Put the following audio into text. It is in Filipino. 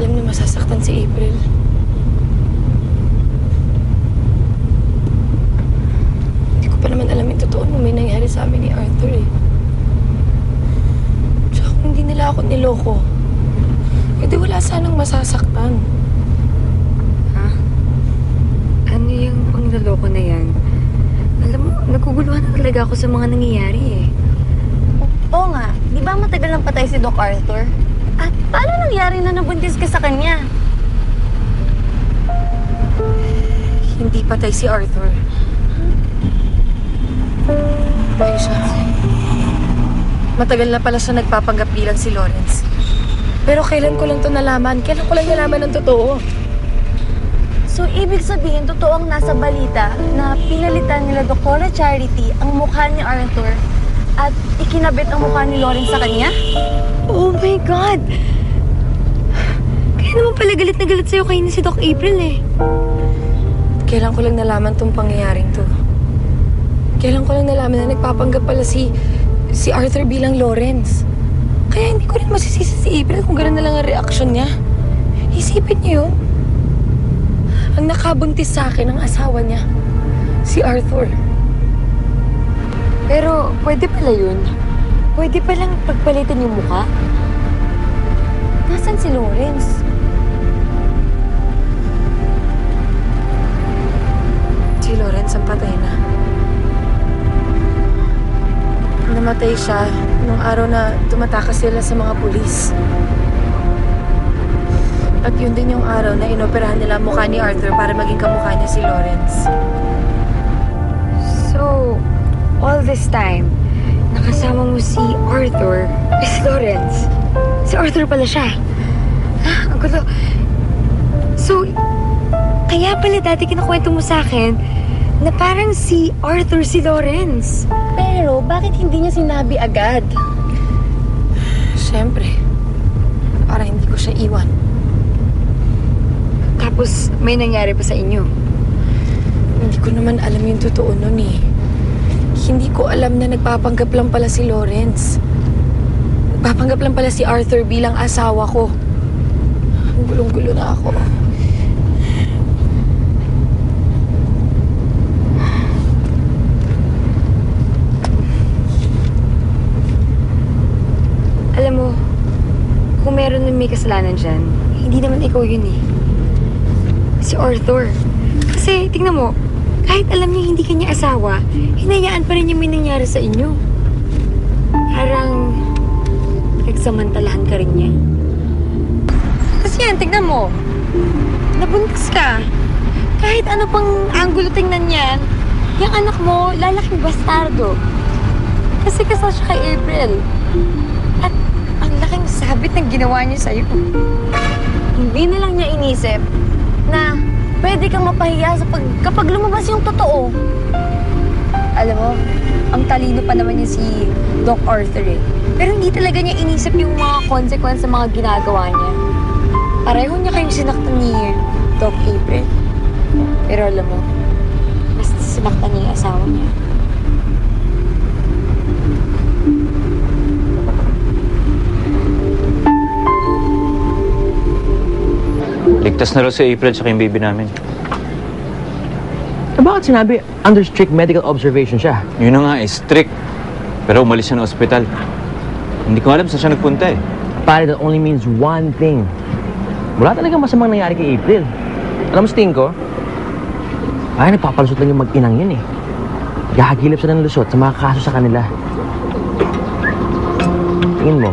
alam na masasaktan si April. Hindi ko pa naman alam yung totoo nung may nangyari sa amin ni Arthur eh. Tsaka kung hindi nila ako niloko, edi wala sanang masasaktan. Ha? Ano yung pangloloko na yan? Alam mo, naguguluhan na talaga ako sa mga nangyayari eh. Oo nga, di ba matagal nang patay si Doc Arthur? At paano nangyari na nabuntis ka sa kanya? Hindi patay si Arthur. Patay siya. Matagal na pala siya nagpapanggap bilang si Lawrence. Pero kailan ko lang to nalaman? Kailan ko lang nalaman ng totoo? So, ibig sabihin, totoo ang nasa balita na pinalitan nila Dr. Charity ang mukha ni Arthur at ikinabit ang mukha ni Lawrence sa kanya? Oh my God! Kaya naman pala galit na galit sa'yo kayo ni si Doc April eh. Kailan ko lang nalaman tong pangyayaring to? Kailan ko lang nalaman na nagpapanggap pala si Arthur bilang Lawrence? Kaya hindi ko rin masisisi si April kung gano'n na lang ang reaksyon niya. Isipin niyo yun. Ang nakabuntis sa akin ang asawa niya, si Arthur. Pero pwede pala yun. Pwede palang pagpalitan yung mukha. Nasaan si Lawrence? Si Lawrence ang patay na. Namatay siya nung araw na tumatakas sila sa mga pulis. At yun din yung araw na inoperahan nila ang mukha ni Arthur para maging kamukha niya si Lawrence. So, all this time, nakasama mo si Arthur, si Lawrence. Si Arthur pala siya. Ah, ang gulo. So, kaya pala dati kinakwento mo sa akin na parang si Arthur si Lawrence. Pero, bakit hindi niya sinabi agad? Siyempre, para hindi ko siya iwan. Tapos, may nangyari pa sa inyo. Hindi ko naman alam yung totoo nun eh. Hindi ko alam na nagpapanggap lang pala si Lawrence. Nagpapanggap lang pala si Arthur bilang asawa ko. Ang gulong-gulo na ako. Alam mo, kung meron na may kasalanan dyan, hindi naman ikaw yun eh. Si Arthur. Kasi, tingnan mo, kahit alam niya hindi kanya asawa, hinayaan pa rin niya may nangyari sa inyo. Parang, nagsamantalahan ka rin niya. Kasi yan, tignan mo. Nabuntis ka. Kahit ano pang anggulo tingnan yan, yung anak mo, lalaking bastardo. Kasi kasal siya kay April. At ang laking sabit ng ginawa niya sa'yo. Hindi na lang niya inisip na pwede kang mapahiya kapag lumabas yung totoo. Alam mo, ang talino pa naman niya si Doc Arthur eh. Pero hindi talaga niya inisip yung mga consequence sa mga ginagawa niya. Pareho niya kayong sinaktan ni Doc April. Pero alam mo, mas sinaktan niya yung asawa niya. Ligtas na raw si April sa yung baby namin. Eh, bakit sinabi under strict medical observation siya? Yun na nga, strict. Pero umalis siya ng ospital. Hindi ko alam saan siya nagpunta eh. Pare, that only means one thing. Wala talagang masamang nangyari kay April. Alam mo sa tingin ko? Ay, nagpapalusot lang yung mag-inang yun eh. Gahagilip sila ng lusot sa mga kaso sa kanila. Tingin mo.